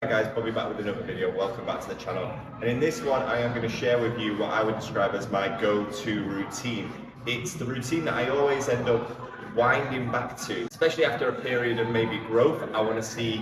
Hi guys, Bobby back with another video. Welcome back to the channel. And in this one, I am going to share with you what I would describe as my go-to routine. It's the routine that I always end up winding back to, especially after a period of maybe growth. I want to see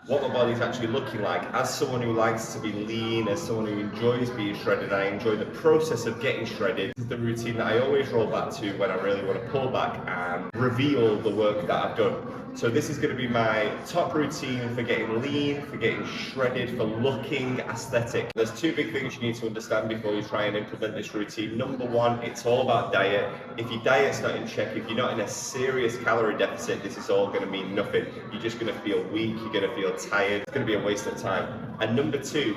what my body's actually looking like. As someone who likes to be lean, as someone who enjoys being shredded, I enjoy the process of getting shredded. This is the routine that I always roll back to when I really want to pull back and reveal the work that I've done. So this is going to be my top routine for getting lean, for getting shredded, for looking aesthetic. There's two big things you need to understand before you try and implement this routine. Number one, it's all about diet. If your diet's not in check, if you're not in a serious calorie deficit, this is all going to mean nothing. You're just going to feel weak, you're going to feel tired, it's going to be a waste of time. And number two,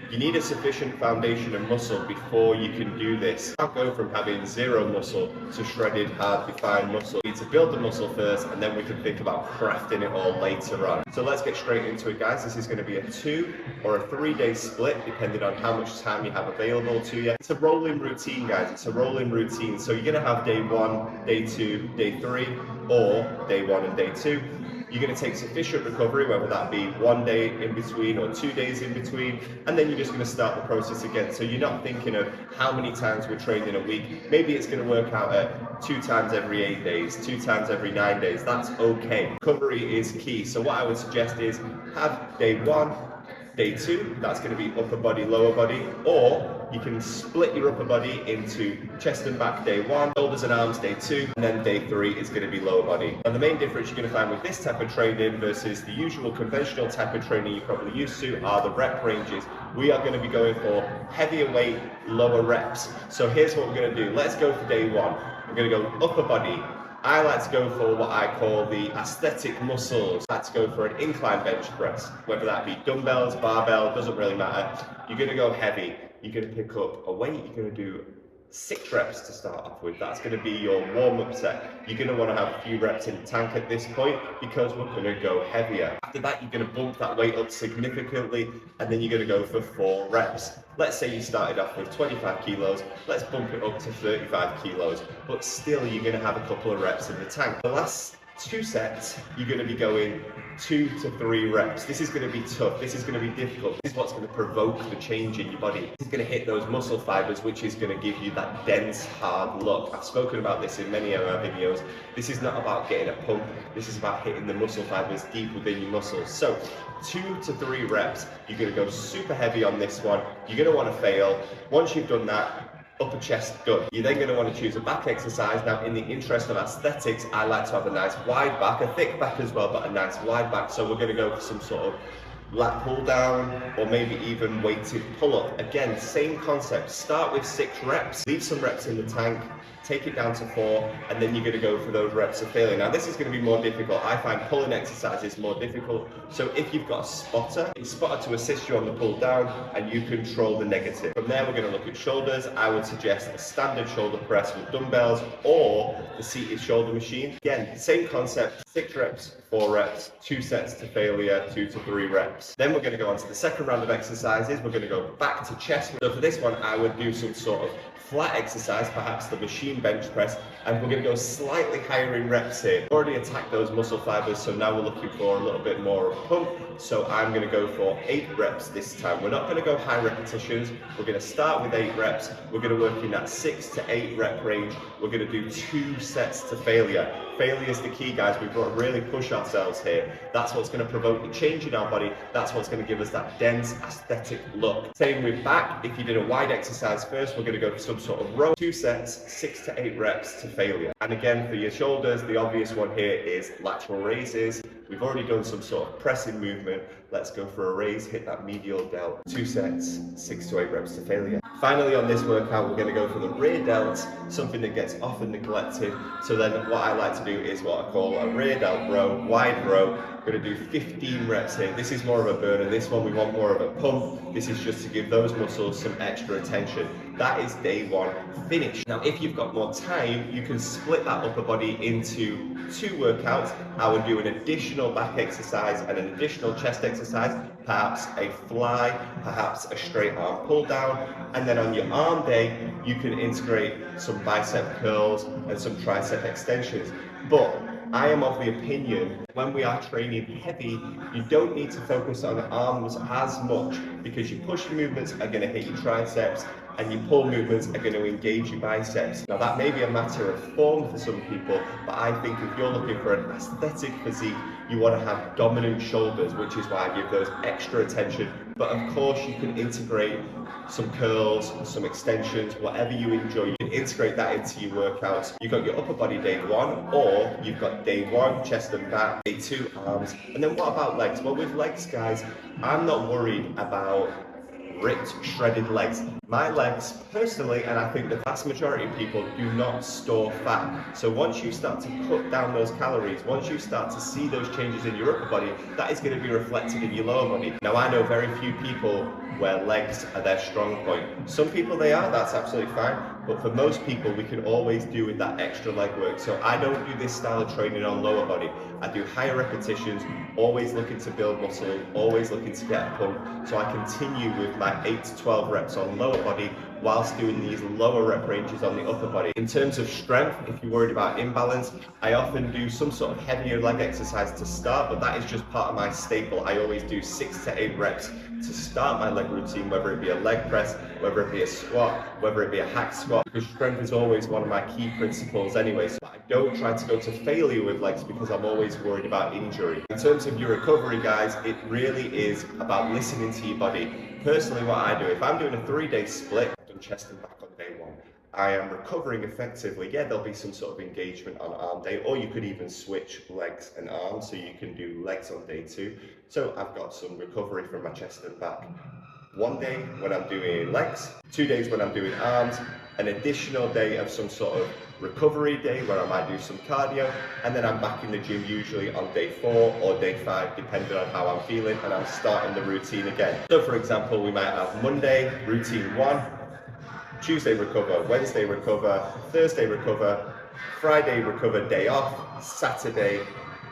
you need a sufficient foundation of muscle before you can do this. You can't go from having zero muscle to shredded, hard, defined muscle. You need to build the muscle first, and then we can think about crafting it all later on. So let's get straight into it, guys. This is going to be a 2 or a 3 day split, depending on how much time you have available to you. It's a rolling routine, guys. It's a rolling routine. So you're going to have day 1, day 2, day 3, or day 1 and day 2. You're going to take sufficient recovery, whether that be 1 day in between or 2 days in between, and then you're just going to start the process again. So you're not thinking of how many times we're training a week. Maybe it's going to work out at 2 times every 8 days, 2 times every 9 days. That's okay. Recovery is key. So what I would suggest is have day 1, day 2, that's going to be upper body, lower body, or you can split your upper body into chest and back day 1, shoulders and arms day 2, and then day 3 is going to be lower body. And the main difference you're going to find with this type of training versus the usual conventional type of training you're probably used to are the rep ranges. We are going to be going for heavier weight, lower reps. So here's what we're going to do. Let's go for day 1. We're going to go upper body. I like to go for what I call the aesthetic muscles. I like to go for an incline bench press, whether that be dumbbells, barbell, doesn't really matter. You're going to go heavy. You're going to pick up a weight. You're going to do 6 reps to start off with. That's going to be your warm-up set. You're going to want to have a few reps in the tank at this point because we're going to go heavier. After that, you're going to bump that weight up significantly, and then you're going to go for 4 reps. Let's say you started off with 25 kilos, let's bump it up to 35 kilos, but still you're going to have a couple of reps in the tank. The last 2 sets, you're going to be going 2 to 3 reps. This is going to be tough. This is going to be difficult. This is what's going to provoke the change in your body. This is going to hit those muscle fibers, which is going to give you that dense, hard look. I've spoken about this in many of my videos. This is not about getting a pump. This is about hitting the muscle fibers deep within your muscles. So 2 to 3 reps. You're going to go super heavy on this one. You're going to want to fail. Once you've done that, upper chest done. You're then going to want to choose a back exercise. Now, in the interest of aesthetics, I like to have a nice wide back, a thick back as well, but a nice wide back. So we're going to go for some sort of lat pull down, or maybe even weighted pull up. Again, same concept. Start with 6 reps, leave some reps in the tank, take it down to 4, and then you're going to go for those reps of failure. Now, this is going to be more difficult. I find pulling exercises more difficult. So if you've got a spotter to assist you on the pull down, and you control the negative. From there, we're going to look at shoulders. I would suggest a standard shoulder press with dumbbells or the seated shoulder machine. Again, same concept, 6 reps, 4 reps, 2 sets to failure, 2 to 3 reps. Then we're going to go on to the second round of exercises. We're going to go back to chest. So for this one, I would do some sort of flat exercise, perhaps the machine bench press, and we're going to go slightly higher in reps here. We've already attacked those muscle fibers, so now we're looking for a little bit more of a pump. So I'm going to go for 8 reps this time. We're not going to go high repetitions. We're going to start with 8 reps. We're going to work in that 6 to 8 rep range. We're going to do 2 sets to failure. Failure is the key, guys. We've got to really push ourselves here. That's what's going to provoke the change in our body. That's what's going to give us that dense aesthetic look. Same with back. If you did a wide exercise first, we're going to go for some sort of row. 2 sets, 6 to 8 reps to failure. And again, for your shoulders, the obvious one here is lateral raises. We've already done some sort of pressing movement. Let's go for a raise, hit that medial delt. 2 sets, 6 to 8 reps to failure. Finally, on this workout, we're going to go for the rear delt, something that gets often neglected. So then what I like to do is what I call a rear delt row, wide row. We're going to do 15 reps here. This is more of a burner. This one we want more of a pump. This is just to give those muscles some extra attention. That is day 1 finish. Now, if you've got more time, you can split that upper body into 2 workouts. I would do an additional back exercise and an additional chest exercise, perhaps a fly, perhaps a straight arm pull down, and then on your arm day, you can integrate some bicep curls and some tricep extensions. But I am of the opinion when we are training heavy, you don't need to focus on arms as much because your push movements are going to hit your triceps and your pull movements are going to engage your biceps. Now that may be a matter of form for some people, but I think if you're looking for an aesthetic physique, you want to have dominant shoulders, which is why I give those extra attention. But of course you can integrate some curls, some extensions, whatever you enjoy. You can integrate that into your workouts. You've got your upper body day one, or you've got day one, chest and back, day two, arms. And then what about legs? Well, with legs, guys, I'm not worried about ripped, shredded legs. My legs, personally, and I think the vast majority of people, do not store fat. So once you start to cut down those calories, once you start to see those changes in your upper body, that is going to be reflected in your lower body. Now, I know very few people where legs are their strong point. Some people they are, that's absolutely fine. But for most people, we can always do with that extra leg work. So I don't do this style of training on lower body. I do higher repetitions, always looking to build muscle, always looking to get a pump. So I continue with my 8 to 12 reps on lower body whilst doing these lower rep ranges on the upper body. In terms of strength, if you're worried about imbalance, I often do some sort of heavier leg exercise to start, but that is just part of my staple. I always do 6 to 8 reps to start my leg routine, whether it be a leg press, whether it be a squat, whether it be a hack squat, because strength is always one of my key principles anyway. So I don't try to go to failure with legs because I'm always worried about injury. In terms of your recovery, guys, it really is about listening to your body. Personally, what I do, if I'm doing a 3-day split, I've done chest and back on day one, I am recovering effectively. Yeah, there'll be some sort of engagement on arm day, or you could even switch legs and arms, so you can do legs on day 2. So I've got some recovery from my chest and back. 1 day when I'm doing legs, 2 days when I'm doing arms, an additional day of some sort of recovery day where I might do some cardio, and then I'm back in the gym usually on day 4 or day 5, depending on how I'm feeling, and I'm starting the routine again. So for example, we might have Monday, routine 1, Tuesday recover, Wednesday recover, Thursday recover, Friday recover, day off, Saturday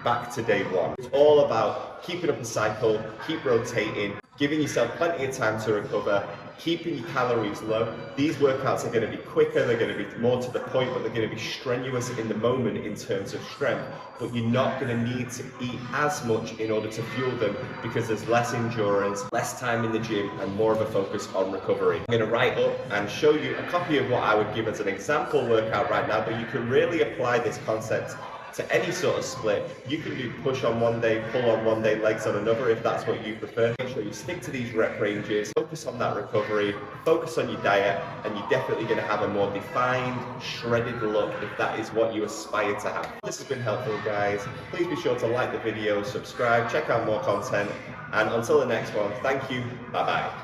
back to day 1. It's all about keeping up a cycle, keep rotating, giving yourself plenty of time to recover, keeping your calories low. These workouts are going to be quicker, they're going to be more to the point, but they're going to be strenuous in the moment in terms of strength. But you're not going to need to eat as much in order to fuel them because there's less endurance, less time in the gym, and more of a focus on recovery. I'm going to write up and show you a copy of what I would give as an example workout right now, but you can really apply this concept to any sort of split. You can do push on 1 day, pull on 1 day, legs on another if that's what you prefer. Make sure you stick to these rep ranges, focus on that recovery, focus on your diet, and you're definitely going to have a more defined, shredded look if that is what you aspire to have. This has been helpful, guys. Please be sure to like the video, subscribe, check out more content, and until the next one, thank you, bye bye.